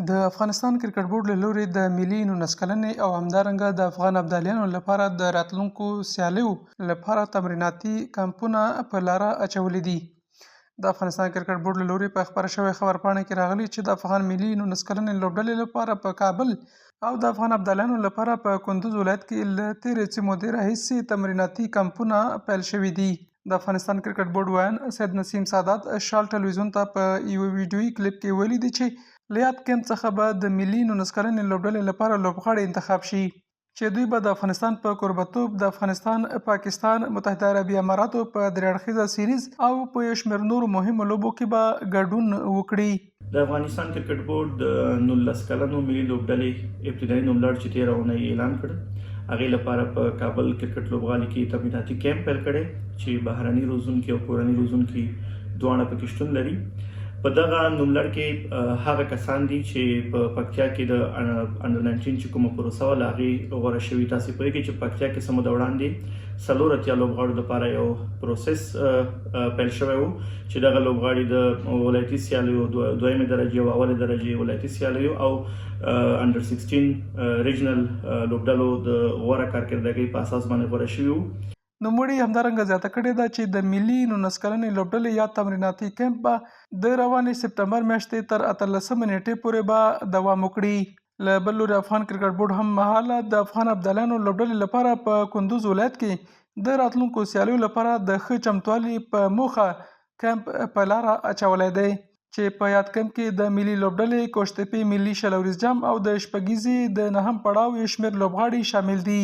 د افغانستان کرکټ بورډ له لوري د ملي 19 کلنې او همدارنګه د افغان ابدالیانو لپاره د راتلونکو سیالیو لپاره تمریناتی کمپونه په لاره اچولي دي. د افغانستان کرکټ بورډ له لوري په خبره شوې خبرپاڼه کې راغلي چې د افغان ملي 19 کلنې لوبډلې لپاره په کابل او د افغان ابدالیانو لپاره په کندوز ولایت کې له تېرې څه مودې راهیسې تمریناتی کمپونه پیل شوي دي. د افغانستان کرکټ بورډ وایان سید نسیم سادات شال ټلویزیون ته په یو ویډیویي کلیپ کې ویلي دي چې له یاد کمپ څخه به د ملي 19 کلنې لوبډلې لپاره لوبغاړي انتخاب شي چې دوی به د افغانستان په کوربتوب د افغانستان، پاکستان، متحده عربي اماراتو په درې اړخیزه سیریز او په یو شمېر نورو مهمو لوبو کې به ګډون وکړي. د افغانستان کرکټ بورډ د 19 کلنو ملي لوبډلې ابتدایي نوملړ چې تېره اونۍ اعلان کړ، هغې لپاره په کابل کرکټ لوبغالي کې تمریناتی کیمپ پیل کړی چې بهرني روزونکي او کورني روزونکي دواړه پکې شتون لري. په دغه نوملړ کې هغه کسان دي چې په پکتیا کې د انډر 19 چې کومه پروسه وه له هغې غوره شوي. تاسې پوهېږئ چې پکتیا کې څه موده وړاندې 4 اتیا لوبغاړو لپاره یو پروسس پیل شوی و چې دغه لوبغاړي د ولایتي سیالیو دویمې درجې او اولې درجې ولایتي سیالیو او انډر 16 ریجنل لوبډلو د غوره کارکردګۍ په اساس باندې غوره شوي وو. نوموړي همدارنګه زیاته کړې ده چې د ملي 19 کلنې لوبډلې یا تمریناتی کیمپ به د روانې سپتمبر میاشتې تر 18 نیټې پورې به دوام وکړي. له بل لوري افغان کرکټ بورډ هم مهاله د افغان ابدالیانو لوبډلې لپاره په کندوز ولایت کې د راتلونکو سیالیو لپاره د ښه چمتووالي په موخه کیمپ په لاره اچولی دی چې په یاد کیمپ کې د ملي لوبډلې کوشتپې ملي شلوریز جام او د شپږیزې د 9 پړاو یو شمېر لوبغاړي شامل دي.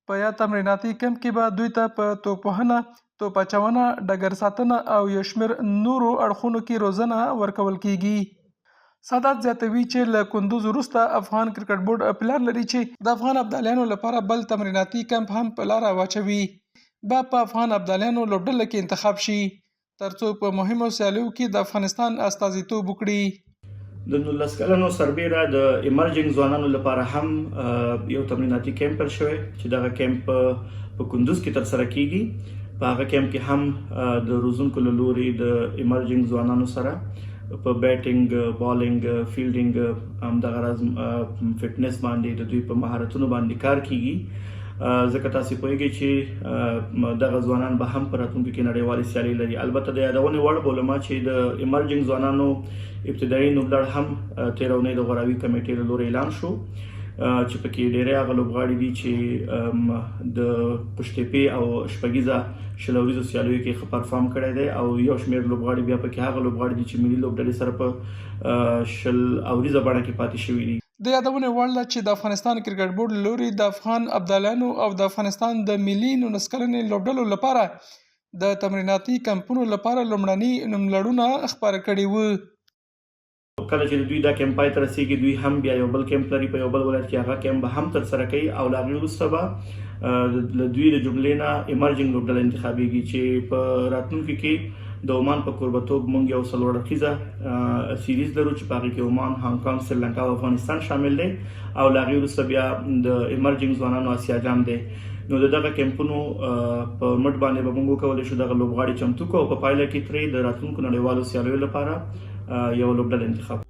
په یا تمریناتی کیمپ کې به دوی ته په توپوهنه، توپ اچونه، ډګر ساتنه او یو شمېر نورو اړخونو کې روزنه ورکول کیږي. سادات زیاتوي چې له کندوز وروسته افغان کرکټ بورډ پلان لري چې د افغان ابدالیانو لپاره بل تمریناتی کیمپ هم په لاره واچوي، به په افغان ابدالیانو لوبډله کې انتخاب شي ترڅو په مهمو سیالیو کې د افغانستان استازیتوب وکړي. د 19 کلنو سربیره د ایمرجنګ ځوانانو لپاره هم یو تمریناتی کیمپ پیل شوی چې دغه کیمپ په کندوز کې ترسره کیږي. په هغه کیمپ کې هم د روزونکو له لوري د ایمرجنګ ځوانانو سره په بیټینګ، بالینګ، فیلډینګ همدغه راز فټنس باندې د دوی په مهارتونو باندې کار کیږي. ځکه تاسې پوهېږئ چې دغه ځوانان به هم په راتلونکي کې نړیوالې سیالۍ لري. البته د یادونې وړ بولم چې د ایمرجنګ ځوانانو ابتدایي نوملړ هم تېره اونۍ د غوراوي کمیټې له لوري اعلان شو چې پکې ډېری هغه لوبغاړي دي چې د کوشتپې او شپږیزه شلوریزو سیالیو کې ښه پرفارم کړی دی او یو شمېر لوبغاړي بیا پکې هغه لوبغاړي دي چې ملي لوبډلې سره په 20 اوریزه بڼه کې پاتې شوي دي. د یادونې وړ ده چې د افغانستان کرکټ بورډ له لوري د افغان ابدالیانو او د افغانستان د ملي 19 کلنې لوبډلو لپاره د تمریناتی کمپونو لپاره لومړني نوملړونه خپاره کړي وو. کله چې دوی دا کیمپ پای ته رسېږي، دوی هم بیا یو بل کیمپ لري په یو بل ولایت کې، هغه کیمپ به هم ترسره کوي او له هغې وروسته به له دوی د جملې نه ایمرجنګ لوبډله انتخابېږي چې په راتلونکي کې د عمان په کوربتوب موږ یو 4 اړخیزه سیریز لرو چې په هغې کې عمان، هانګ کانګ، سریلانکا او افغانستان شامل دی او له هغې وروسته بیا د ایمرجنګ ځوانانو اسیا جام دی. نو د دغه کیمپونو په مټ باندې به موږ وکولی شو دغه لوبغاړي چمتو کړو او په پایله کې ترې د راتلونکو نړیوالو سیالیو لپاره یو لوبډله انتخاب.